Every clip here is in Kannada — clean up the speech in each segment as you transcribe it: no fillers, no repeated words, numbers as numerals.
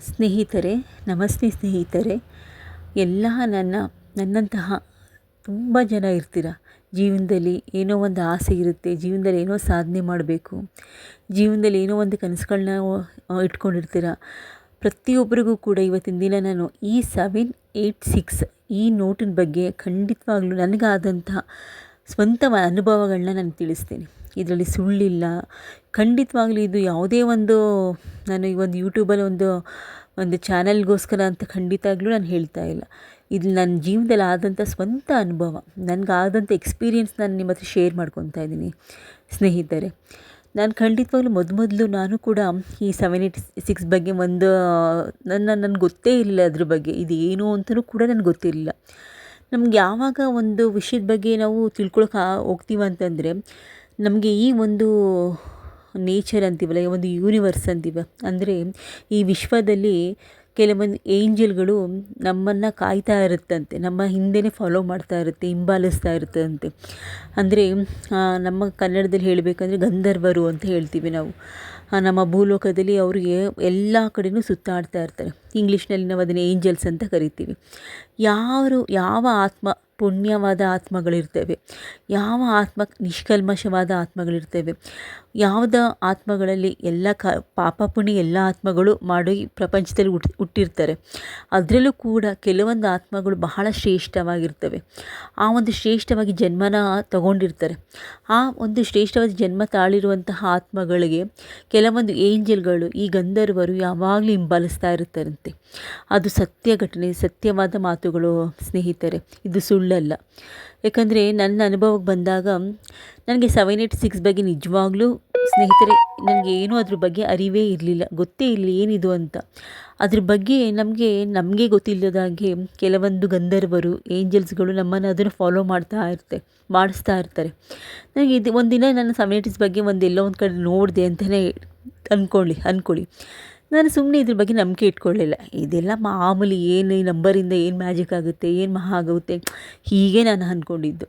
ಸ್ನೇಹಿತರೆ, ನಮಸ್ತೆ ಸ್ನೇಹಿತರೆ. ಎಲ್ಲ ನನ್ನಂತಹ ತುಂಬ ಜನ ಇರ್ತೀರ. ಜೀವನದಲ್ಲಿ ಏನೋ ಒಂದು ಆಸೆ ಇರುತ್ತೆ, ಜೀವನದಲ್ಲಿ ಏನೋ ಸಾಧನೆ ಮಾಡಬೇಕು, ಜೀವನದಲ್ಲಿ ಏನೋ ಒಂದು ಕನಸುಗಳನ್ನ ಇಟ್ಕೊಂಡಿರ್ತೀರ. ಪ್ರತಿಯೊಬ್ಬರಿಗೂ ಕೂಡ ಇವತ್ತಿನ ದಿನ ನಾನು ಈ 786 ಈ ನೋಟಿನ ಬಗ್ಗೆ ಖಂಡಿತವಾಗ್ಲೂ ನನಗಾದಂತಹ ಸ್ವಂತ ಅನುಭವಗಳನ್ನ ನಾನು ತಿಳಿಸ್ತೀನಿ. ಇದರಲ್ಲಿ ಸುಳ್ಳಿಲ್ಲ. ಖಂಡಿತವಾಗ್ಲೂ ಇದು ಯಾವುದೇ ನಾನು ಈ ಒಂದು ಯೂಟ್ಯೂಬಲ್ಲಿ ಒಂದು ಚಾನಲ್ಗೋಸ್ಕರ ಅಂತ ಖಂಡಿತವಾಗ್ಲೂ ನಾನು ಹೇಳ್ತಾ ಇಲ್ಲ. ಇದು ನನ್ನ ಜೀವನದಲ್ಲಿ ಆದಂಥ ಸ್ವಂತ ಅನುಭವ, ನನಗಾದಂಥ ಎಕ್ಸ್ಪೀರಿಯೆನ್ಸ್ ನಾನು ನಿಮ್ಮ ಹತ್ರ ಶೇರ್ ಮಾಡ್ಕೊತಾ ಇದ್ದೀನಿ ಸ್ನೇಹಿತರೆ. ನಾನು ಖಂಡಿತವಾಗ್ಲೂ ಮೊದಲು ನಾನು ಕೂಡ ಈ 786 ಬಗ್ಗೆ ನನಗೆ ಗೊತ್ತೇ ಇಲ್ಲ. ಅದ್ರ ಬಗ್ಗೆ ಇದು ಏನು ಅಂತಲೂ ಕೂಡ ನನಗೆ ಗೊತ್ತಿರಲಿಲ್ಲ. ನಮ್ಗೆ ಯಾವಾಗ ಒಂದು ವಿಷಯದ ಬಗ್ಗೆ ನಾವು ತಿಳ್ಕೊಳಕ್ಕೆ ಹೋಗ್ತೀವಿ ಅಂತಂದರೆ, ನಮಗೆ ಈ ಒಂದು ನೇಚರ್ ಅಂತೀವಲ್ಲ, ಈ ಒಂದು ಯೂನಿವರ್ಸ್ ಅಂತೀವ, ಅಂದರೆ ಈ ವಿಶ್ವದಲ್ಲಿ ಕೆಲವೊಂದು ಏಂಜಲ್ಗಳು ನಮ್ಮನ್ನು ಕಾಯ್ತಾ ಇರುತ್ತಂತೆ, ನಮ್ಮ ಹಿಂದೆಯೇ ಫಾಲೋ ಮಾಡ್ತಾ ಇರುತ್ತೆ, ಹಿಂಬಾಲಿಸ್ತಾ ಇರುತ್ತಂತೆ. ಅಂದರೆ ನಮ್ಮ ಕನ್ನಡದಲ್ಲಿ ಹೇಳಬೇಕಂದ್ರೆ ಗಂಧರ್ವರು ಅಂತ ಹೇಳ್ತೀವಿ ನಾವು. ನಮ್ಮ ಭೂಲೋಕದಲ್ಲಿ ಅವರಿಗೆ ಎಲ್ಲ ಕಡೆಯೂ ಸುತ್ತಾಡ್ತಾ ಇರ್ತಾರೆ. ಇಂಗ್ಲೀಷ್ನಲ್ಲಿ ನಾವು ಅದನ್ನು ಏಂಜಲ್ಸ್ ಅಂತ ಕರಿತೀವಿ. ಯಾವ ಆತ್ಮ ಪುಣ್ಯವಾದ ಆತ್ಮಗಳಿರ್ತವೆ, ಯಾವ ಆತ್ಮ ನಿಷ್ಕಲ್ಮಶವಾದ ಆತ್ಮಗಳಿರ್ತವೆ, ಯಾವುದ ಆತ್ಮಗಳಲ್ಲಿ ಎಲ್ಲ ಪಾಪ ಪುಣ್ಯ ಎಲ್ಲ ಆತ್ಮಗಳು ಮಾಡಿ ಪ್ರಪಂಚದಲ್ಲಿ ಹುಟ್ಟಿರ್ತಾರೆ. ಅದರಲ್ಲೂ ಕೂಡ ಕೆಲವೊಂದು ಆತ್ಮಗಳು ಬಹಳ ಶ್ರೇಷ್ಠವಾಗಿರ್ತವೆ. ಆ ಒಂದು ಶ್ರೇಷ್ಠವಾಗಿ ಜನ್ಮನ ತಗೊಂಡಿರ್ತಾರೆ. ಆ ಒಂದು ಶ್ರೇಷ್ಠವಾದ ಜನ್ಮ ತಾಳಿರುವಂತಹ ಆತ್ಮಗಳಿಗೆ ಕೆಲವೊಂದು ಏಂಜಲ್ಗಳು, ಈ ಗಂಧರ್ವರು ಯಾವಾಗಲೂ ಹಿಂಬಾಲಿಸ್ತಾ ಇರ್ತಾರಂತೆ. ಅದು ಸತ್ಯ ಘಟನೆ, ಸತ್ಯವಾದ ಮಾತುಗಳು ಸ್ನೇಹಿತರೆ, ಇದು ಸುಳ್ಳಲ್ಲ. ಯಾಕಂದರೆ ನನ್ನ ಅನುಭವಕ್ಕೆ ಬಂದಾಗ ನನಗೆ 786 ಬಗ್ಗೆ ನಿಜವಾಗ್ಲೂ ಸ್ನೇಹಿತರೆ ನನಗೇನೂ ಅದ್ರ ಬಗ್ಗೆ ಅರಿವೇ ಇರಲಿಲ್ಲ, ಗೊತ್ತೇ ಇರಲಿಲ್ಲ ಏನಿದು ಅಂತ. ಅದ್ರ ಬಗ್ಗೆ ನಮಗೆ ಗೊತ್ತಿಲ್ಲದಾಗೆ ಕೆಲವೊಂದು ಗಂಧರ್ವರು, ಏಂಜಲ್ಸ್ಗಳು ನಮ್ಮನ್ನು ಅದನ್ನು ಫಾಲೋ ಮಾಡಿಸ್ತಾ ಇರ್ತಾರೆ. ನನಗೆ ಇದು ಒಂದಿನ ನನ್ನ 786 ಬಗ್ಗೆ ಎಲ್ಲೋ ಒಂದು ಕಡೆ ನೋಡಿದೆ ಅಂತಲೇ ಅಂದ್ಕೊಳ್ಳಿ. ನಾನು ಸುಮ್ಮನೆ ಇದ್ರ ಬಗ್ಗೆ ನಂಬಿಕೆ ಇಟ್ಕೊಳ್ಳಿಲ್ಲ. ಇದೆಲ್ಲ ಮಾಮೂಲಿ, ಏನು ಈ ನಂಬರಿಂದ ಏನು ಮ್ಯಾಜಿಕ್ ಆಗುತ್ತೆ, ಏನು ಮಹಾ ಆಗುತ್ತೆ, ಹೀಗೆ ನಾನು ಅಂದ್ಕೊಂಡಿದ್ದು.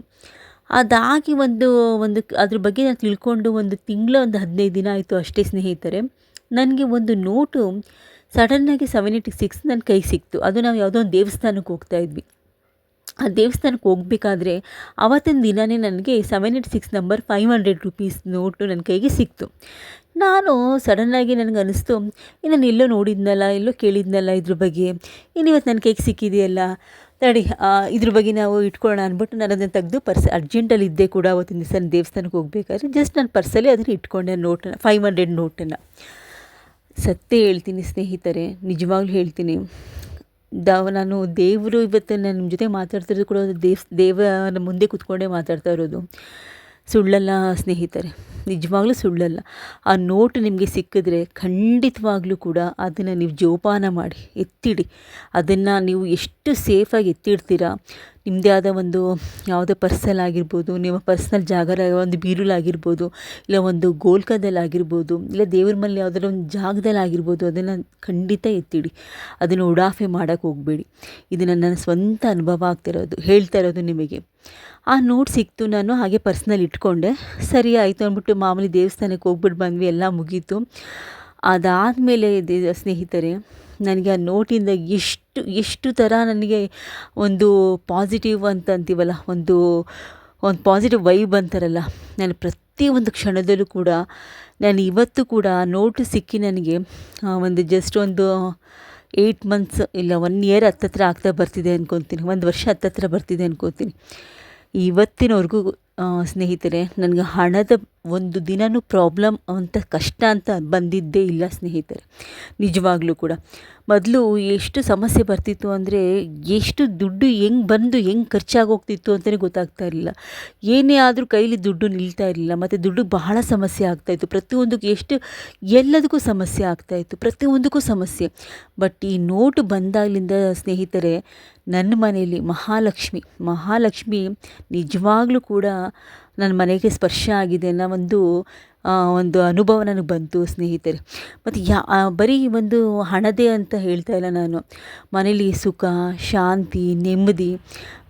ಅದಾಗಿ ಅದ್ರ ಬಗ್ಗೆ ನಾನು ತಿಳ್ಕೊಂಡು ಒಂದು 15 ದಿನ ಆಯಿತು ಅಷ್ಟೇ ಸ್ನೇಹಿತರೆ. ನನಗೆ ಒಂದು ನೋಟು ಸಡನ್ನಾಗಿ 786 ನನ್ನ ಕೈಗೆ ಸಿಕ್ತು. ಅದು ನಾವು ಯಾವುದೋ ಒಂದು ದೇವಸ್ಥಾನಕ್ಕೆ ಹೋಗ್ತಾಯಿದ್ವಿ. ಆ ದೇವಸ್ಥಾನಕ್ಕೆ ಹೋಗಬೇಕಾದ್ರೆ ಆವತ್ತಿನ ದಿನವೇ ನನಗೆ 786 ನಂಬರ್ 500 ರೂಪೀಸ್ ನೋಟು ನನ್ನ ಕೈಗೆ ಸಿಕ್ತು. ನಾನು ಸಡನ್ನಾಗಿ ನನಗೆ ಅನ್ನಿಸ್ತು, ನಾನು ಎಲ್ಲೋ ನೋಡಿದ್ನಲ್ಲ, ಎಲ್ಲೋ ಕೇಳಿದ್ನಲ್ಲ ಇದ್ರ ಬಗ್ಗೆ, ಇವತ್ತು ನನ್ನ ಕೈಗೆ ಸಿಕ್ಕಿದೆಯಲ್ಲ, ತಡಿ ಇದ್ರ ಬಗ್ಗೆ ನಾವು ಇಟ್ಕೊಳ್ಳೋಣ ಅಂದ್ಬಿಟ್ಟು ನಾನು ಅದನ್ನು ತೆಗೆದು ಅರ್ಜೆಂಟಲ್ಲಿ ಇದ್ದೆ ಕೂಡ ಅವತ್ತಿನ ದಿವಸ ದೇವಸ್ಥಾನಕ್ಕೆ ಹೋಗಬೇಕಾದ್ರೆ ಜಸ್ಟ್ ನನ್ನ ಪರ್ಸಲ್ಲಿ ಅದನ್ನು ಇಟ್ಕೊಂಡೆ, ನೋಟನ್ನು 500 ನೋಟನ್ನು. ಸತ್ಯ ಹೇಳ್ತೀನಿ ಸ್ನೇಹಿತರೆ, ನಿಜವಾಗ್ಲೂ ಹೇಳ್ತೀನಿ. ನಾನು ದೇವರು ಇವತ್ತು ನಾನು ನಿಮ್ಮ ಜೊತೆ ಮಾತಾಡ್ತಿರೋದು ಕೂಡ ದೇವರ ಮುಂದೆ ಕೂತ್ಕೊಂಡೇ ಮಾತಾಡ್ತಾ ಇರೋದು. ಸುಳ್ಳಲ್ಲ ಸ್ನೇಹಿತರೆ, ನಿಜವಾಗ್ಲೂ ಸುಳ್ಳಲ್ಲ. ಆ ನೋಟು ನಿಮಗೆ ಸಿಕ್ಕಿದ್ರೆ ಖಂಡಿತವಾಗ್ಲೂ ಕೂಡ ಅದನ್ನು ನೀವು ಜೋಪಾನ ಮಾಡಿ ಎತ್ತಿಡಿ. ಅದನ್ನು ನೀವು ಎಷ್ಟು ಸೇಫಾಗಿ ಎತ್ತಿಡ್ತೀರಾ, ನಿಮ್ಮದೇ ಆದ ಯಾವುದೋ ಪರ್ಸಲ್ಲಾಗಿರ್ಬೋದು, ನಿಮ್ಮ ಪರ್ಸ್ನಲ್ ಒಂದು ಬೀರುಲಾಗಿರ್ಬೋದು, ಇಲ್ಲ ಒಂದು ಗೋಲ್ಕದಲ್ಲಾಗಿರ್ಬೋದು, ಇಲ್ಲ ದೇವ್ರ ಮನೆ ಯಾವುದಾದ್ರು ಒಂದು ಜಾಗದಲ್ಲಾಗಿರ್ಬೋದು, ಅದನ್ನು ಖಂಡಿತ ಎತ್ತಿಡಿ. ಅದನ್ನು ಉಡಾಫೆ ಮಾಡೋಕ್ಕೆ ಹೋಗಬೇಡಿ. ಇದು ನನ್ನ ಸ್ವಂತ ಅನುಭವ ಹೇಳ್ತಾ ಇರೋದು ನಿಮಗೆ. ಆ ನೋಟ್ ಸಿಕ್ತು, ನಾನು ಹಾಗೆ ಪರ್ಸ್ನಲ್ಲಿ ಇಟ್ಕೊಂಡೆ. ಸರಿ ಆಯಿತು ಅಂದ್ಬಿಟ್ಟು ಮಾಮೂಲಿ ದೇವಸ್ಥಾನಕ್ಕೆ ಹೋಗ್ಬಿಟ್ಟು ಬಂದ್ವಿ, ಎಲ್ಲ ಮುಗೀತು. ಅದಾದಮೇಲೆ ಸ್ನೇಹಿತರೆ, ನನಗೆ ಆ ನೋಟಿಂದ ಎಷ್ಟು ಥರ ನನಗೆ ಒಂದು ಪಾಸಿಟಿವ್ ಅಂತೀವಲ್ಲ, ಒಂದು ಪಾಸಿಟಿವ್ ವೈಬ್ ಅಂತಾರಲ್ಲ, ನಾನು ಪ್ರತಿಯೊಂದು ಕ್ಷಣದಲ್ಲೂ ಕೂಡ ನಾನು ಇವತ್ತು ಕೂಡ ನೋಟು ಸಿಕ್ಕಿ ನನಗೆ ಜಸ್ಟ್ 8 ಮಂತ್ಸ್ ಇಲ್ಲ 1 ಇಯರ್ ಹತ್ತತ್ರ ಆಗ್ತಾ ಬರ್ತಿದೆ ಅನ್ಕೊತೀನಿ, 1 ವರ್ಷ ಹತ್ತತ್ರ ಬರ್ತಿದೆ ಅನ್ಕೋತೀನಿ. ಇವತ್ತಿನವರೆಗೂ ಸ್ನೇಹಿತರೆ ನನಗೆ ಹಣದ ಒಂದು ದಿನವೂ ಪ್ರಾಬ್ಲಮ್ ಅಂತ ಕಷ್ಟ ಅಂತ ಬಂದಿದ್ದೇ ಇಲ್ಲ ಸ್ನೇಹಿತರೆ, ನಿಜವಾಗ್ಲೂ ಕೂಡ. ಮೊದಲು ಎಷ್ಟು ಸಮಸ್ಯೆ ಬರ್ತಿತ್ತು ಅಂದರೆ, ಎಷ್ಟು ದುಡ್ಡು ಹೆಂಗೆ ಖರ್ಚಾಗೋಗ್ತಿತ್ತು ಅಂತಲೇ ಗೊತ್ತಾಗ್ತಾ ಇರಲಿಲ್ಲ. ಏನೇ ಆದರೂ ಕೈಲಿ ದುಡ್ಡು ನಿಲ್ತಾ ಇರಲಿಲ್ಲ, ಮತ್ತು ದುಡ್ಡು ಬಹಳ ಸಮಸ್ಯೆ ಆಗ್ತಾಯಿತ್ತು. ಪ್ರತಿಯೊಂದಕ್ಕೂ ಎಲ್ಲದಕ್ಕೂ ಸಮಸ್ಯೆ ಆಗ್ತಾಯಿತ್ತು, ಪ್ರತಿಯೊಂದಕ್ಕೂ ಸಮಸ್ಯೆ. ಬಟ್ ಈ ನೋಟು ಬಂದಾಗಲಿಂದ ಸ್ನೇಹಿತರೆ, ನನ್ನ ಮನೆಯಲ್ಲಿ ಮಹಾಲಕ್ಷ್ಮಿ ನಿಜವಾಗ್ಲೂ ಕೂಡ ನನ್ನ ಮನೆಗೆ ಸ್ಪರ್ಶ ಆಗಿದೆ ಅನ್ನೋ ಒಂದು ಅನುಭವ ನನಗೆ ಬಂತು ಸ್ನೇಹಿತರೆ. ಮತ್ತು ಬರೀ ಹಣದೇ ಅಂತ ಹೇಳ್ತಾ ಇಲ್ಲ ನಾನು. ಮನೇಲಿ ಸುಖ, ಶಾಂತಿ, ನೆಮ್ಮದಿ,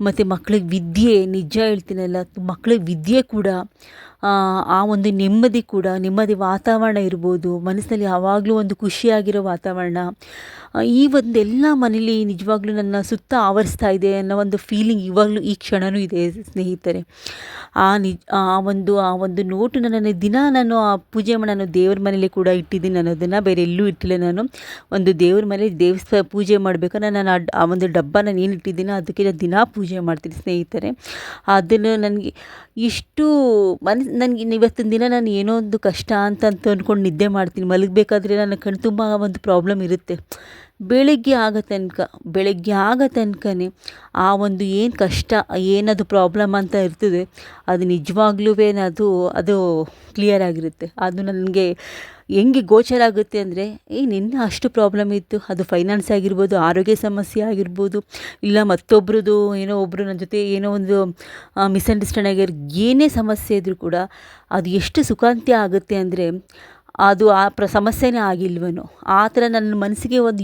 ಮತ್ತು ಮಕ್ಕಳಿಗೆ ವಿದ್ಯೆ, ನಿಜ ಹೇಳ್ತೀನಲ್ಲ, ಮಕ್ಕಳಿಗೆ ವಿದ್ಯೆ ಕೂಡ ಆ ಒಂದು ನೆಮ್ಮದಿ ಕೂಡ, ನೆಮ್ಮದಿ ವಾತಾವರಣ ಇರ್ಬೋದು, ಮನಸ್ಸಿನಲ್ಲಿ ಯಾವಾಗಲೂ ಒಂದು ಖುಷಿಯಾಗಿರೋ ವಾತಾವರಣ, ಈ ಒಂದೆಲ್ಲ ಮನೇಲಿ ನಿಜವಾಗ್ಲೂ ನನ್ನ ಸುತ್ತ ಆವರಿಸ್ತಾ ಇದೆ ಅನ್ನೋ ಒಂದು ಫೀಲಿಂಗ್ ಇವಾಗಲೂ ಈ ಕ್ಷಣವೂ ಇದೆ ಸ್ನೇಹಿತರೆ. ಆ ಒಂದು ನೋಟು ನನ್ನನ್ನು ದಿನ ನಾನು ಆ ಪೂಜೆ ನಾನು ದೇವ್ರ ಮನೇಲಿ ಕೂಡ ಇಟ್ಟಿದ್ದೀನಿ. ನಾನು ಅದನ್ನು ಬೇರೆ ಎಲ್ಲೂ ಇಟ್ಟಿಲ್ಲ. ನಾನು ಒಂದು ದೇವ್ರ ಮನೆ ಪೂಜೆ ಮಾಡಬೇಕಾದ್ರೆ ನಾನು ಆ ಒಂದು ಡಬ್ಬ ನಾನು ಏನು ಇಟ್ಟಿದ್ದೀನೋ ಅದಕ್ಕೆ ನಾನು ದಿನಾ ಪೂಜೆ ಮಾಡ್ತೀನಿ ಸ್ನೇಹಿತರೆ. ಅದನ್ನು ನನಗೆ ಇಷ್ಟು ನನಗೆ ಇವತ್ತಿನ ದಿನ ನಾನು ಏನೋ ಒಂದು ಕಷ್ಟ ಅಂತ ಅಂದ್ಕೊಂಡು ನಿದ್ದೆ ಮಾಡ್ತೀನಿ. ಮಲಗಬೇಕಾದ್ರೆ ನನ್ನ ಕಣ್ಣು ತುಂಬ ಒಂದು ಪ್ರಾಬ್ಲಮ್ ಇರುತ್ತೆ. ಬೆಳಗ್ಗೆ ಆಗೋ ತನಕನೇ ಆ ಒಂದು ಏನು ಕಷ್ಟ, ಏನದು ಪ್ರಾಬ್ಲಮ್ ಅಂತ ಇರ್ತದೆ, ಅದು ನಿಜವಾಗ್ಲೂ ಅದು ಕ್ಲಿಯರ್ ಆಗಿರುತ್ತೆ. ಅದು ನನಗೆ ಹೆಂಗೆ ಗೋಚರ ಆಗುತ್ತೆ ಅಂದರೆ, ನಿನ್ನೆ ಅಷ್ಟು ಪ್ರಾಬ್ಲಮ್ ಇತ್ತು, ಅದು ಫೈನಾನ್ಸ್ ಆಗಿರ್ಬೋದು, ಆರೋಗ್ಯ ಸಮಸ್ಯೆ ಆಗಿರ್ಬೋದು, ಇಲ್ಲ ಮತ್ತೊಬ್ರದ್ದು ಏನೋ ಒಬ್ಬರು ನನ್ನ ಜೊತೆ ಏನೋ ಒಂದು ಮಿಸ್ಅಂಡರ್ಸ್ಟ್ಯಾಂಡ್ ಆಗಿರೋ ಏನೇ ಸಮಸ್ಯೆ ಇದ್ದರೂ ಕೂಡ ಅದು ಎಷ್ಟು ಸುಖಾಂತ್ಯ ಆಗುತ್ತೆ ಅಂದರೆ ಅದು ಆ ಸಮಸ್ಯೆನೇ ಆಗಿಲ್ವನೋ ಆ ಥರ ನನ್ನ ಮನಸ್ಸಿಗೆ ಒಂದು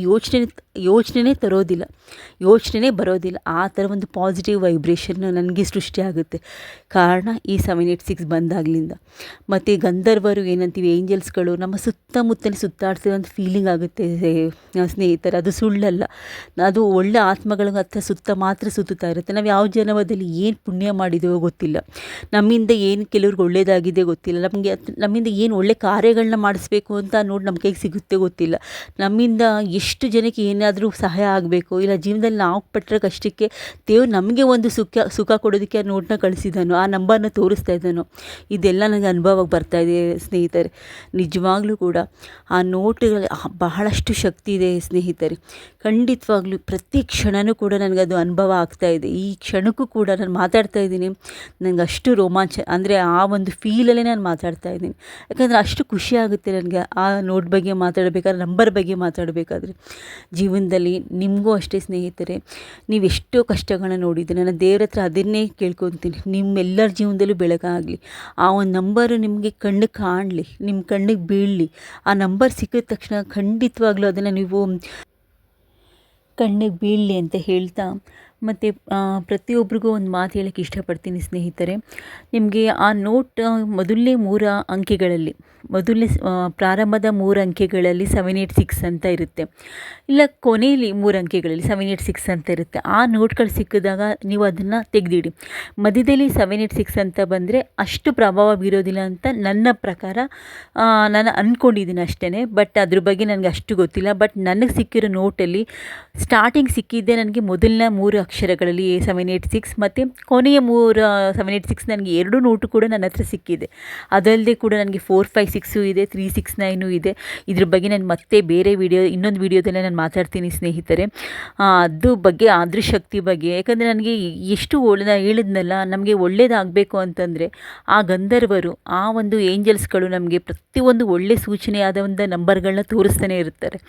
ಯೋಚನೆನೇ ಬರೋದಿಲ್ಲ. ಆ ಥರ ಒಂದು ಪಾಸಿಟಿವ್ ವೈಬ್ರೇಷನ್ ನನಗೆ ಸೃಷ್ಟಿಯಾಗುತ್ತೆ. ಕಾರಣ ಈ 786 ಬಂದಾಗಲಿಂದ. ಮತ್ತು ಗಂಧರ್ವರು ಏನಂತೀವಿ, ಏಂಜಲ್ಸ್ಗಳು ನಮ್ಮ ಸುತ್ತಮುತ್ತಲೇ ಸುತ್ತಾಡ್ತಿರೋಂಥ ಫೀಲಿಂಗ್ ಆಗುತ್ತೆ ಸ್ನೇಹಿತರೆ. ಅದು ಸುಳ್ಳಲ್ಲ. ಅದು ಒಳ್ಳೆ ಆತ್ಮಗಳ ಹತ್ರ ಮಾತ್ರ ಸುತ್ತುತ್ತಾ ಇರುತ್ತೆ. ನಾವು ಯಾವ ಜನ್ಮದಲ್ಲಿ ಏನು ಪುಣ್ಯ ಮಾಡಿದೆವೋ ಗೊತ್ತಿಲ್ಲ, ನಮ್ಮಿಂದ ಏನು ಕೆಲವ್ರಿಗೆ ಒಳ್ಳೆಯದಾಗಿದೆ ಗೊತ್ತಿಲ್ಲ, ನಮ್ಮಿಂದ ಏನು ಒಳ್ಳೆ ಕಾರ್ಯಗಳನ್ನ ಮಾಡಿಸ್ಬೇಕು ಅಂತ ನೋಡಿ ನಮ್ಮ ಕೈಗೆ ಸಿಗುತ್ತೆ ಗೊತ್ತಿಲ್ಲ, ನಮ್ಮಿಂದ ಎಷ್ಟು ಜನಕ್ಕೆ ಏನಾದರೂ ಸಹಾಯ ಆಗಬೇಕು, ಇಲ್ಲ ಜೀವನದಲ್ಲಿ ನಾವು ಪಟ್ಟಿರೋ ಕಷ್ಟಕ್ಕೆ ದೇವ್ರು ನಮಗೆ ಒಂದು ಸುಖ ಕೊಡೋದಕ್ಕೆ ಆ ನೋಟನ್ನ ಕಳಿಸಿದ್ದಾನೋ, ಆ ನಂಬರ್ನ ತೋರಿಸ್ತಾ ಇದ್ದಾನೋ, ಇದೆಲ್ಲ ನನಗೆ ಅನುಭವಕ್ಕೆ ಬರ್ತಾಯಿದೆ ಸ್ನೇಹಿತರೆ. ನಿಜವಾಗ್ಲೂ ಕೂಡ ಆ ನೋಟುಗಳಲ್ಲಿ ಬಹಳಷ್ಟು ಶಕ್ತಿ ಇದೆ ಸ್ನೇಹಿತರೆ. ಖಂಡಿತವಾಗ್ಲೂ ಪ್ರತಿ ಕ್ಷಣವೂ ಕೂಡ ನನಗದು ಅನುಭವ ಆಗ್ತಾಯಿದೆ. ಈ ಕ್ಷಣಕ್ಕೂ ಕೂಡ ನಾನು ಮಾತಾಡ್ತಾ ಇದ್ದೀನಿ, ನನಗೆ ಅಷ್ಟು ರೋಮಾಂಚ ಅಂದರೆ ಆ ಒಂದು ಫೀಲಲ್ಲೇ ನಾನು ಮಾತಾಡ್ತಾ ಇದ್ದೀನಿ. ಯಾಕಂದರೆ ಅಷ್ಟು ಖುಷಿ ಆಗುತ್ತೆ ನನಗೆ ಆ ನೋಟ್ ಬಗ್ಗೆ ಮಾತಾಡಬೇಕಾದ್ರೆ, ನಂಬರ್ ಬಗ್ಗೆ ಮಾತಾಡಬೇಕಾದ್ರೆ. ಜೀವನದಲ್ಲಿ ನಿಮಗೂ ಅಷ್ಟೇ ಸ್ನೇಹಿತರೆ, ನೀವೆಷ್ಟೋ ಕಷ್ಟಗಳನ್ನ ನೋಡಿದ್ದೀರಿ. ನಾನು ದೇವ್ರ ಹತ್ರ ಅದನ್ನೇ ಕೇಳ್ಕೊತೀನಿ, ನಿಮ್ಮೆಲ್ಲರ ಜೀವನದಲ್ಲೂ ಬೆಳಕಾಗಲಿ. ಆ ಒಂದು ನಂಬರು ನಿಮಗೆ ಕಣ್ಣಿಗೆ ಕಾಣಲಿ, ನಿಮ್ಮ ಕಣ್ಣಿಗೆ ಬೀಳಲಿ. ಆ ನಂಬರ್ ಸಿಕ್ಕಿದ ತಕ್ಷಣ ಖಂಡಿತವಾಗ್ಲೂ ಅದನ್ನು ನೀವು ಕಣ್ಣಿಗೆ ಬೀಳಲಿ ಅಂತ ಹೇಳ್ತಾ, ಮತ್ತು ಪ್ರತಿಯೊಬ್ಬರಿಗೂ ಒಂದು ಮಾತು ಹೇಳೋಕ್ಕೆ ಇಷ್ಟಪಡ್ತೀನಿ ಸ್ನೇಹಿತರೆ. ನಿಮಗೆ ಆ ನೋಟ್ ಮೊದಲನೇ 3 ಅಂಕೆಗಳಲ್ಲಿ, ಪ್ರಾರಂಭದ 3 ಅಂಕೆಗಳಲ್ಲಿ 786 ಅಂತ ಇರುತ್ತೆ, ಇಲ್ಲ ಕೊನೆಯಲ್ಲಿ 3 ಅಂಕೆಗಳಲ್ಲಿ 786 ಅಂತ ಇರುತ್ತೆ. ಆ ನೋಟ್ಗಳು ಸಿಕ್ಕಿದಾಗ ನೀವು ಅದನ್ನು ತೆಗೆದಿಡಿ. ಮಧ್ಯದಲ್ಲಿ 786 ಅಂತ ಬಂದರೆ ಅಷ್ಟು ಪ್ರಭಾವ ಬೀರೋದಿಲ್ಲ ಅಂತ ನನ್ನ ಪ್ರಕಾರ ನಾನು ಅಂದ್ಕೊಂಡಿದ್ದೀನಿ ಅಷ್ಟೇ. ಬಟ್ ಅದ್ರ ಬಗ್ಗೆ ನನಗೆ ಅಷ್ಟು ಗೊತ್ತಿಲ್ಲ. ಬಟ್ ನನಗೆ ಸಿಕ್ಕಿರೋ ನೋಟಲ್ಲಿ ಸ್ಟಾರ್ಟಿಂಗ್ ಸಿಕ್ಕಿದ್ದೆ ನನಗೆ ಮೊದಲನೇ 3 ಅಕ್ಷರಗಳಲ್ಲಿ 786, ಮತ್ತು ಕೊನೆಯ 3 786 ನನಗೆ 2 ನೋಟು ಕೂಡ ನನ್ನ ಹತ್ರ ಸಿಕ್ಕಿದೆ. ಅದಲ್ಲದೆ ಕೂಡ ನನಗೆ 456 ಇದೆ, 369 ಇದೆ. ಇದ್ರ ಬಗ್ಗೆ ನಾನು ಮತ್ತೆ ಬೇರೆ ಇನ್ನೊಂದು ವಿಡಿಯೋದಲ್ಲೇ ನಾನು ಮಾತಾಡ್ತೀನಿ ಸ್ನೇಹಿತರೆ. ಅದ್ರ ಶಕ್ತಿ ಬಗ್ಗೆ. ಯಾಕಂದರೆ ನನಗೆ ಎಷ್ಟು ಹೇಳಿದ್ನಲ್ಲ, ನಮಗೆ ಒಳ್ಳೇದಾಗಬೇಕು ಅಂತಂದರೆ ಆ ಗಂಧರ್ವರು, ಆ ಒಂದು ಏಂಜಲ್ಸ್ಗಳು ನಮಗೆ ಪ್ರತಿಯೊಂದು ಒಳ್ಳೆ ಸೂಚನೆಯಾದ ಒಂದು ನಂಬರ್ಗಳನ್ನ ತೋರಿಸ್ತಾನೆ ಇರ್ತಾರೆ.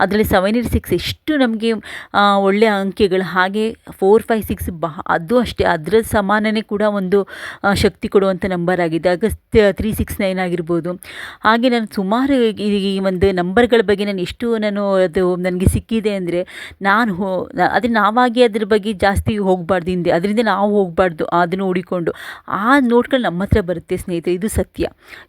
ಅದರಲ್ಲಿ 786 ಎಷ್ಟು ನಮಗೆ ಒಳ್ಳೆಯ ಅಂಕೆಗಳು. ಹಾಗೆ 456 ಅದು ಅಷ್ಟೇ, ಅದರ ಸಮಾನನೇ ಕೂಡ ಒಂದು ಶಕ್ತಿ ಕೊಡುವಂಥ ನಂಬರ್ ಆಗಿದೆ. ಆಗ 369 ಆಗಿರ್ಬೋದು. ಹಾಗೆ ನಾನು ಸುಮಾರು ಈ ಒಂದು ನಂಬರ್ಗಳ ಬಗ್ಗೆ ಅದು ನನಗೆ ಸಿಕ್ಕಿದೆ ಅಂದರೆ ಅದೇ ನಾವಾಗಿ ಅದ್ರ ಬಗ್ಗೆ ಜಾಸ್ತಿ ಹೋಗಬಾರ್ದು, ಅದರಿಂದ ನಾವು ಹೋಗಬಾರ್ದು, ಅದನ್ನು ಹುಡಿಕೊಂಡು. ಆ ನೋಟ್ಗಳು ನಮ್ಮ ಹತ್ರ ಬರುತ್ತೆ ಸ್ನೇಹಿತರೆ, ಇದು ಸತ್ಯ.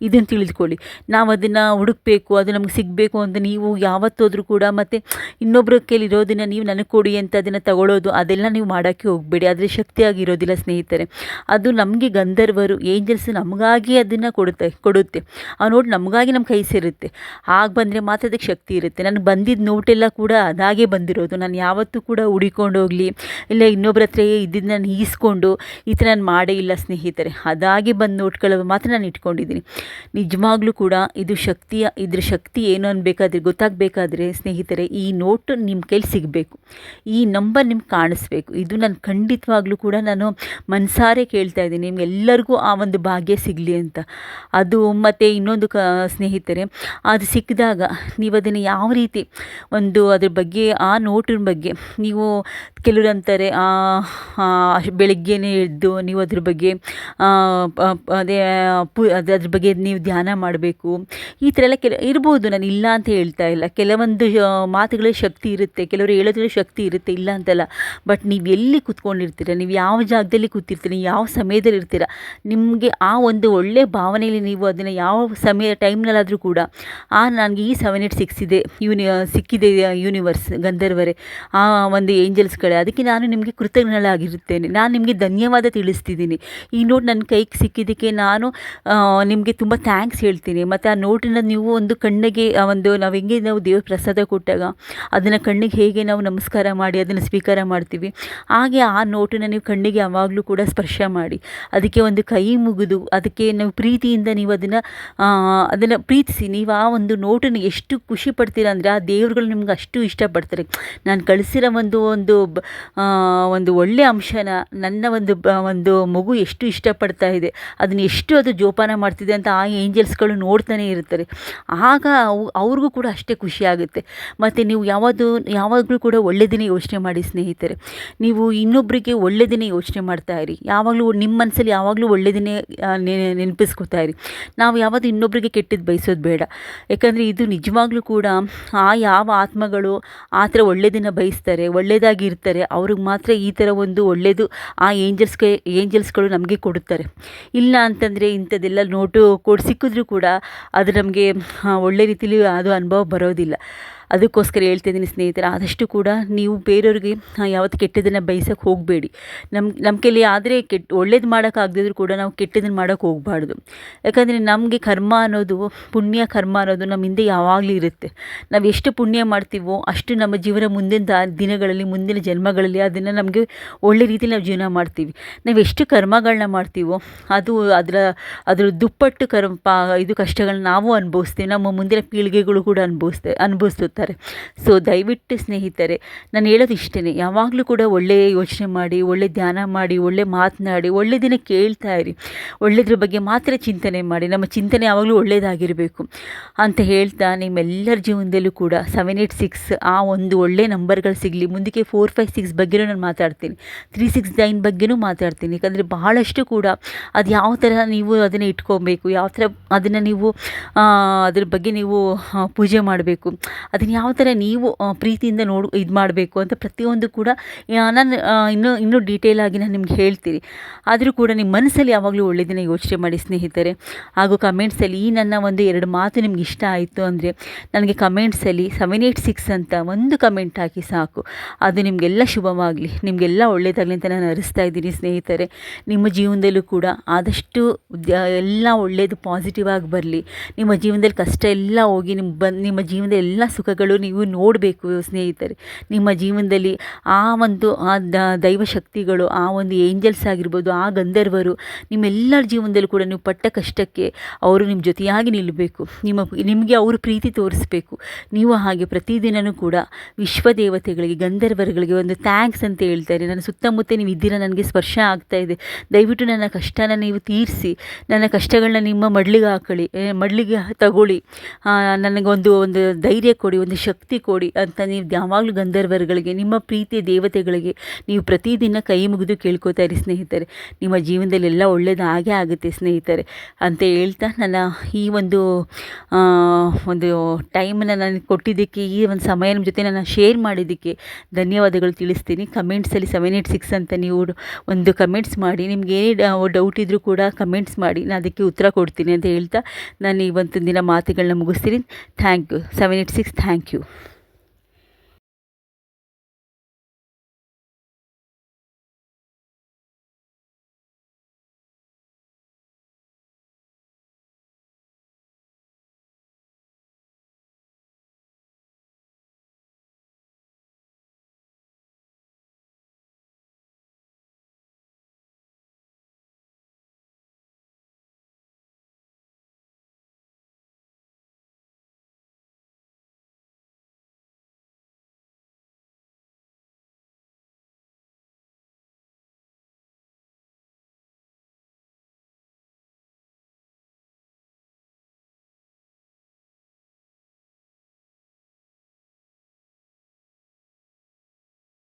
ಇದನ್ನು ತಿಳಿದುಕೊಳ್ಳಿ. ನಾವು ಅದನ್ನು ಹುಡುಕಬೇಕು, ಅದು ನಮ್ಗೆ ಸಿಗಬೇಕು ಅಂತ ನೀವು ಯಾವತ್ತೋದ್ರೂ ಕೂಡ, ಮತ್ತು ಇನ್ನೊಬ್ಬರ ಕೈಲಿರೋದನ್ನು ನೀವು ನನಗೆ ಕೊಡಿ ಅಂತ ಅದನ್ನು ತಗೊಳ್ಳೋದು, ಅದೆಲ್ಲ ನೀವು ಮಾಡೋಕ್ಕೆ ಹೋಗಬೇಡಿ. ಆದರೆ ಶಕ್ತಿಯಾಗಿರೋದಿಲ್ಲ ಸ್ನೇಹಿತರೆ. ಅದು ನಮಗೆ ಗಂಧರ್ವರು, ಏಂಜಲ್ಸ್ ನಮಗಾಗಿ ಅದನ್ನು ಕೊಡುತ್ತೆ. ಆ ನೋಟ್ ನಮಗಾಗಿ ನಮ್ಮ ಕೈ ಸೇರುತ್ತೆ. ಆಗ ಬಂದರೆ ಮಾತ್ರ ಅದಕ್ಕೆ ಶಕ್ತಿ ಇರುತ್ತೆ. ನನಗೆ ಬಂದಿದ್ದ ನೋಟೆಲ್ಲ ಕೂಡ ಅದಾಗೆ ಬಂದಿರೋದು. ನಾನು ಯಾವತ್ತೂ ಕೂಡ ಹುಡಿಕೊಂಡು ಹೋಗಲಿ, ಇಲ್ಲ ಇನ್ನೊಬ್ಬರ ಹತ್ರ ಇದ್ದಿದ್ದು ನಾನು ಈಸ್ಕೊಂಡು ಈ ಥರ ನಾನು ಮಾಡೇ ಇಲ್ಲ ಸ್ನೇಹಿತರೆ. ಅದಾಗಿ ಬಂದ ನೋಟ್ಗಳು ಮಾತ್ರ ನಾನು ಇಟ್ಕೊಂಡಿದ್ದೀನಿ. ನಿಜವಾಗ್ಲೂ ಕೂಡ ಇದ್ರ ಶಕ್ತಿ ಏನು ಅನ್ಬೇಕಾದ್ರೆ, ಗೊತ್ತಾಗಬೇಕಾದ್ರೆ ಸ್ನೇಹಿತರೆ, ಈ ನೋಟು ನಿಮ್ಮ ಕೈಲಿ ಸಿಗಬೇಕು, ಈ ನಂಬರ್ ನಿಮ್ಗೆ ಕಾಣಿಸ್ಬೇಕು. ಇದು ನಾನು ಖಂಡಿತವಾಗ್ಲೂ ಕೂಡ ನಾನು ಮನಸಾರೆ ಕೇಳ್ತಾ ಇದ್ದೀನಿ, ನಿಮ್ಗೆಲ್ಲರಿಗೂ ಆ ಒಂದು ಭಾಗ್ಯ ಸಿಗಲಿ ಅಂತ. ಅದು ಮತ್ತು ಇನ್ನೊಂದು ಸ್ನೇಹಿತರೆ, ಅದು ಸಿಕ್ಕಿದಾಗ ನೀವು ಅದನ್ನು ಯಾವ ರೀತಿ ಅದ್ರ ಬಗ್ಗೆ, ಆ ನೋಟಿನ ಬಗ್ಗೆ ನೀವು ಕೆಲವ್ರು ಅಂತಾರೆ ಬೆಳಗ್ಗೆನೇ ಎದ್ದು ನೀವು ಅದ್ರ ಬಗ್ಗೆ ಅದ್ರ ಬಗ್ಗೆ ನೀವು ಧ್ಯಾನ ಮಾಡಬೇಕು, ಈ ಥರ ಎಲ್ಲ ಇರ್ಬೋದು, ನಾನು ಇಲ್ಲ ಅಂತ ಹೇಳ್ತಾ ಇಲ್ಲ. ಕೆಲವೊಂದು ಮಾತುಗಳ ಶಕ್ತಿ ಇರುತ್ತೆ, ಕೆಲವರು ಹೇಳೋದ್ರಲ್ಲಿ ಶಕ್ತಿ ಇರುತ್ತೆ, ಇಲ್ಲ ಅಂತಲ್ಲ. ಬಟ್ ನೀವು ಎಲ್ಲಿ ಕೂತ್ಕೊಂಡಿರ್ತೀರ, ನೀವು ಯಾವ ಜಾಗದಲ್ಲಿ ಕೂತಿರ್ತೀರ, ಯಾವ ಸಮಯದಲ್ಲಿ ಇರ್ತೀರ, ನಿಮಗೆ ಆ ಒಂದು ಒಳ್ಳೆಯ ಭಾವನೆಯಲ್ಲಿ ನೀವು ಅದನ್ನು ಯಾವ ಟೈಮ್ನಲ್ಲಾದರೂ ಕೂಡ ನನಗೆ ಈ 786 ಇದೆ, ಸಿಕ್ಕಿದೆ ಯೂನಿವರ್ಸ್, ಗಂಧರ್ವರೇ, ಆ ಒಂದು ಏಂಜಲ್ಸ್ಗಳೇ, ಅದಕ್ಕೆ ನಾನು ನಿಮಗೆ ಕೃತಜ್ಞಳಾಗಿರುತ್ತೇನೆ, ನಾನು ನಿಮಗೆ ಧನ್ಯವಾದ ತಿಳಿಸ್ತಿದ್ದೀನಿ. ಈ ನೋಟ್ ನನ್ನ ಕೈಗೆ ಸಿಕ್ಕಿದ್ದಕ್ಕೆ ನಾನು ನಿಮಗೆ ತುಂಬ ಥ್ಯಾಂಕ್ಸ್ ಹೇಳ್ತೀನಿ. ಮತ್ತು ಆ ನೋಟನ್ನು ನೀವು ಒಂದು ಕಣ್ಣಿಗೆ ನಾವು ಹೆಂಗೆ ನಾವು ದೇವ್ರ ಪ್ರಸಾದ ಕೊಟ್ಟಾಗ ಅದನ್ನು ಕಣ್ಣಿಗೆ ಹೇಗೆ ನಾವು ನಮಸ್ಕಾರ ಮಾಡಿ ಅದನ್ನು ಸ್ವೀಕಾರ ಮಾಡ್ತೀವಿ, ಹಾಗೆ ಆ ನೋಟನ್ನು ನೀವು ಕಣ್ಣಿಗೆ ಯಾವಾಗಲೂ ಕೂಡ ಸ್ಪರ್ಶ ಮಾಡಿ ಅದಕ್ಕೆ ಒಂದು ಕೈ ಮುಗಿದು ಅದಕ್ಕೆ ನಾವು ಪ್ರೀತಿಯಿಂದ ನೀವು ಅದನ್ನು ಪ್ರೀತಿಸಿ. ನೀವು ಆ ಒಂದು ನೋಟನ್ನು ಎಷ್ಟು ಖುಷಿ ಪಡ್ತೀರಾ ಅಂದರೆ ಆ ದೇವ್ರುಗಳು ನಿಮ್ಗೆ ಅಷ್ಟು ಇಷ್ಟಪಡ್ತಾರೆ. ನಾನು ಕಳಿಸಿರೋ ಒಂದು ಒಳ್ಳೆಯ ಅಂಶನ ನನ್ನ ಒಂದು ಮಗು ಎಷ್ಟು ಇಷ್ಟಪಡ್ತಾ ಇದೆ, ಅದನ್ನು ಎಷ್ಟು ಅದು ಜೋಪಾನ ಮಾಡ್ತಿದೆ ಅಂತ ಆ ಏಂಜಲ್ಸ್ಗಳು ನೋಡ್ತಾನೆ ಇರ್ತಾರೆ. ಆಗ ಅವ್ರಿಗೂ ಕೂಡ ಅಷ್ಟೇ ಖುಷಿ ಆಗುತ್ತೆ. ಮತ್ತು ನೀವು ಯಾವಾಗಲೂ ಕೂಡ ಒಳ್ಳೆಯದನ್ನೇ ಯೋಚನೆ ಮಾಡಿ ಸ್ನೇಹಿತರೆ. ನೀವು ಇನ್ನೊಬ್ಬರಿಗೆ ಒಳ್ಳೆಯದನ್ನೇ ಯೋಚನೆ ಮಾಡ್ತಾ ಇರಿ, ಯಾವಾಗಲೂ ನಿಮ್ಮ ಮನಸ್ಸಲ್ಲಿ ಯಾವಾಗಲೂ ಒಳ್ಳೆಯದನ್ನೇ ನೆನಪಿಸ್ಕೊತಾ ಇರಿ. ನಾವು ಯಾವುದು ಇನ್ನೊಬ್ಬರಿಗೆ ಕೆಟ್ಟದ್ದು ಬಯಸೋದು ಬೇಡ. ಯಾಕಂದರೆ ಇದು ನಿಜವಾಗ್ಲೂ ಕೂಡ ಯಾವ ಆತ್ಮಗಳು ಆ ಥರ ಒಳ್ಳೆಯದನ್ನು ಬಯಸ್ತಾರೆ, ಒಳ್ಳೆಯದಾಗಿ ಇರ್ತಾರೆ, ಅವ್ರಿಗೆ ಮಾತ್ರ ಈ ಥರ ಒಂದು ಒಳ್ಳೆಯದು ಆ ಏಂಜಲ್ಸ್ಗಳು ನಮಗೆ ಕೊಡುತ್ತಾರೆ. ಇಲ್ಲ ಅಂತಂದರೆ ಇಂಥದ್ದೆಲ್ಲ ನೋಟು ಸಿಕ್ಕಿದ್ರೂ ಕೂಡ ಅದು ನಮಗೆ ಒಳ್ಳೆ ರೀತಿಲಿ ಅದು ಅನುಭವ ಬರೋದಿಲ್ಲ. ಅದಕ್ಕೋಸ್ಕರ ಹೇಳ್ತಿದ್ದೀನಿ ಸ್ನೇಹಿತರೆ, ಆದಷ್ಟು ಕೂಡ ನೀವು ಬೇರೆಯವ್ರಿಗೆ ಯಾವತ್ತು ಕೆಟ್ಟದನ್ನು ಬಯಸೋಕ್ಕೆ ಹೋಗಬೇಡಿ. ನಮ್ಮ ಕೈಲಿ ಆದರೆ ಒಳ್ಳೇದು ಮಾಡೋಕ್ಕಾಗದಿದ್ರು ಕೂಡ ನಾವು ಕೆಟ್ಟದನ್ನು ಮಾಡೋಕ್ಕೆ ಹೋಗಬಾರ್ದು. ಯಾಕಂದರೆ ನಮಗೆ ಕರ್ಮ ಅನ್ನೋದು, ಪುಣ್ಯ ಕರ್ಮ ಅನ್ನೋದು ನಮ್ಮ ಹಿಂದೆ ಯಾವಾಗಲೂ ಇರುತ್ತೆ. ನಾವು ಎಷ್ಟು ಪುಣ್ಯ ಮಾಡ್ತೀವೋ ಅಷ್ಟು ನಮ್ಮ ಜೀವನ ಮುಂದಿನ ದಿನಗಳಲ್ಲಿ, ಮುಂದಿನ ಜನ್ಮಗಳಲ್ಲಿ ಅದನ್ನು ನಮಗೆ ಒಳ್ಳೆ ರೀತಿಯಲ್ಲಿ ನಾವು ಜೀವನ ಮಾಡ್ತೀವಿ. ನಾವು ಎಷ್ಟು ಕರ್ಮಗಳನ್ನ ಮಾಡ್ತೀವೋ ಅದು ಅದರ ದುಪ್ಪಟ್ಟು ಇದು ಕಷ್ಟಗಳನ್ನ ನಾವು ಅನುಭವಿಸ್ತೀವಿ, ನಮ್ಮ ಮುಂದಿನ ಪೀಳಿಗೆಗಳು ಕೂಡ ಅನುಭವಿಸ್ತಾರೆ. ಸೊ ದಯವಿಟ್ಟು ಸ್ನೇಹಿತರೆ, ನಾನು ಹೇಳೋದು ಇಷ್ಟೇ, ಯಾವಾಗಲೂ ಕೂಡ ಒಳ್ಳೆಯ ಯೋಚನೆ ಮಾಡಿ, ಒಳ್ಳೆ ಧ್ಯಾನ ಮಾಡಿ, ಒಳ್ಳೆ ಮಾತನಾಡಿ, ಒಳ್ಳೆಯದನ್ನು ಕೇಳ್ತಾ ಇರಿ, ಒಳ್ಳೆಯದ್ರ ಬಗ್ಗೆ ಮಾತ್ರ ಚಿಂತನೆ ಮಾಡಿ. ನಮ್ಮ ಚಿಂತನೆ ಯಾವಾಗಲೂ ಒಳ್ಳೆಯದಾಗಿರಬೇಕು ಅಂತ ಹೇಳ್ತಾ, ನಿಮ್ಮೆಲ್ಲರ ಜೀವನದಲ್ಲೂ ಕೂಡ 786 ಆ ಒಂದು ಒಳ್ಳೆಯ ನಂಬರ್ಗಳು ಸಿಗಲಿ. ಮುಂದಕ್ಕೆ 456 ಬಗ್ಗೆನೂ ನಾನು ಮಾತಾಡ್ತೀನಿ, 369 ಬಗ್ಗೆನೂ ಮಾತಾಡ್ತೀನಿ. ಯಾಕಂದರೆ ಬಹಳಷ್ಟು ಕೂಡ ಅದು ಯಾವ ಥರ ನೀವು ಅದನ್ನು ಇಟ್ಕೊಬೇಕು, ಯಾವ ಥರ ಅದನ್ನು ನೀವು ಅದ್ರ ಬಗ್ಗೆ ನೀವು ಪೂಜೆ ಮಾಡಬೇಕು, ಅದನ್ನು ಯಾವ ಥರ ನೀವು ಪ್ರೀತಿಯಿಂದ ಇದು ಮಾಡಬೇಕು ಅಂತ ಪ್ರತಿಯೊಂದು ಕೂಡ ನಾನು ಇನ್ನೂ ಡೀಟೇಲಾಗಿ ನಾನು ನಿಮ್ಗೆ ಹೇಳ್ತೀನಿ. ಆದರೂ ಕೂಡ ನಿಮ್ಮ ಮನಸ್ಸಲ್ಲಿ ಯಾವಾಗಲೂ ಒಳ್ಳೆಯದನ್ನು ಯೋಚನೆ ಮಾಡಿ ಸ್ನೇಹಿತರೆ. ಹಾಗೂ ಕಮೆಂಟ್ಸಲ್ಲಿ ಈ ನನ್ನ 2 ಮಾತು ನಿಮ್ಗೆ ಇಷ್ಟ ಆಯಿತು ಅಂದರೆ ನನಗೆ ಕಮೆಂಟ್ಸಲ್ಲಿ 786 ಅಂತ ಒಂದು ಕಮೆಂಟ್ ಹಾಕಿ ಸಾಕು. ಅದು ನಿಮಗೆಲ್ಲ ಶುಭವಾಗಲಿ, ನಿಮಗೆಲ್ಲ ಒಳ್ಳೆಯದಾಗಲಿ ಅಂತ ನಾನು ಅರಿಸ್ತಾ ಇದ್ದೀನಿ ಸ್ನೇಹಿತರೆ. ನಿಮ್ಮ ಜೀವನದಲ್ಲೂ ಕೂಡ ಆದಷ್ಟು ಎಲ್ಲ ಒಳ್ಳೆಯದು ಪಾಸಿಟಿವ್ ಆಗಿ ಬರಲಿ. ನಿಮ್ಮ ಜೀವನದಲ್ಲಿ ಕಷ್ಟ ಎಲ್ಲ ಹೋಗಿ ನಿಮ್ಮ ಜೀವನದ ಎಲ್ಲ ಸುಖಗಳು ನೀವು ನೋಡಬೇಕು ಸ್ನೇಹಿತರೆ. ನಿಮ್ಮ ಜೀವನದಲ್ಲಿ ದೈವ ಶಕ್ತಿಗಳು, ಆ ಒಂದು ಏಂಜಲ್ಸ್ ಆಗಿರ್ಬೋದು, ಆ ಗಂಧರ್ವರು, ನಿಮ್ಮೆಲ್ಲರ ಜೀವನದಲ್ಲೂ ಕೂಡ ನೀವು ಪಟ್ಟ ಕಷ್ಟಕ್ಕೆ ಅವರು ನಿಮ್ಮ ಜೊತೆಯಾಗಿ ನಿಲ್ಲಬೇಕು, ನಿಮಗೆ ಅವರು ಪ್ರೀತಿ ತೋರಿಸ್ಬೇಕು. ನೀವು ಹಾಗೆ ಪ್ರತಿದಿನವೂ ಕೂಡ ವಿಶ್ವದೇವತೆಗಳಿಗೆ, ಗಂಧರ್ವರುಗಳಿಗೆ ಒಂದು ಥ್ಯಾಂಕ್ಸ್ ಅಂತ ಹೇಳ್ತಾರೆ. ನನ್ನ ಸುತ್ತಮುತ್ತ ನೀವು ಇದ್ದೀರಾ, ನನಗೆ ಸ್ಪರ್ಶ ಆಗ್ತಾ ಇದೆ, ದಯವಿಟ್ಟು ನನ್ನ ಕಷ್ಟನ ನೀವು ತೀರಿಸಿ, ನನ್ನ ಕಷ್ಟಗಳನ್ನ ನಿಮ್ಮ ಮಡ್ಲಿಗೆ ತಗೊಳ್ಳಿ, ನನಗೊಂದು ಧೈರ್ಯ ಕೊಡಿ, ಒಂದು ಶಕ್ತಿ ಕೊಡಿ ಅಂತ ನೀವು ಯಾವಾಗಲೂ ಗಂಧರ್ವರುಗಳಿಗೆ, ನಿಮ್ಮ ಪ್ರೀತಿಯ ದೇವತೆಗಳಿಗೆ ನೀವು ಪ್ರತಿದಿನ ಕೈ ಮುಗಿದು ಕೇಳ್ಕೋತಾ ಇರಿ ಸ್ನೇಹಿತರೆ. ನಿಮ್ಮ ಜೀವನದಲ್ಲಿ ಎಲ್ಲ ಒಳ್ಳೆಯದು ಆಗೇ ಆಗುತ್ತೆ ಸ್ನೇಹಿತರೆ ಅಂತ ಹೇಳ್ತಾ, ನನ್ನ ಈ ಒಂದು ಟೈಮನ್ನು ನನಗೆ ಕೊಟ್ಟಿದ್ದಕ್ಕೆ, ಈ ಒಂದು ಸಮಯ ನಿಮ್ಮ ಜೊತೆ ನಾನು ಶೇರ್ ಮಾಡಿದ್ದಕ್ಕೆ ಧನ್ಯವಾದಗಳು ತಿಳಿಸ್ತೀನಿ. ಕಮೆಂಟ್ಸಲ್ಲಿ 786 ಅಂತ ನೀವು ಒಂದು ಕಮೆಂಟ್ಸ್ ಮಾಡಿ, ನಿಮ್ಗೆ ಏನೇ ಡೌಟ್ ಇದ್ದರೂ ಕೂಡ ಕಮೆಂಟ್ಸ್ ಮಾಡಿ, ನಾನು ಅದಕ್ಕೆ ಉತ್ತರ ಕೊಡ್ತೀನಿ ಅಂತ ಹೇಳ್ತಾ ನಾನು ಇವತ್ತಿನ ದಿನ ಮಾತುಗಳನ್ನ ಮುಗಿಸ್ತೀನಿ. Thank you 786, thank you.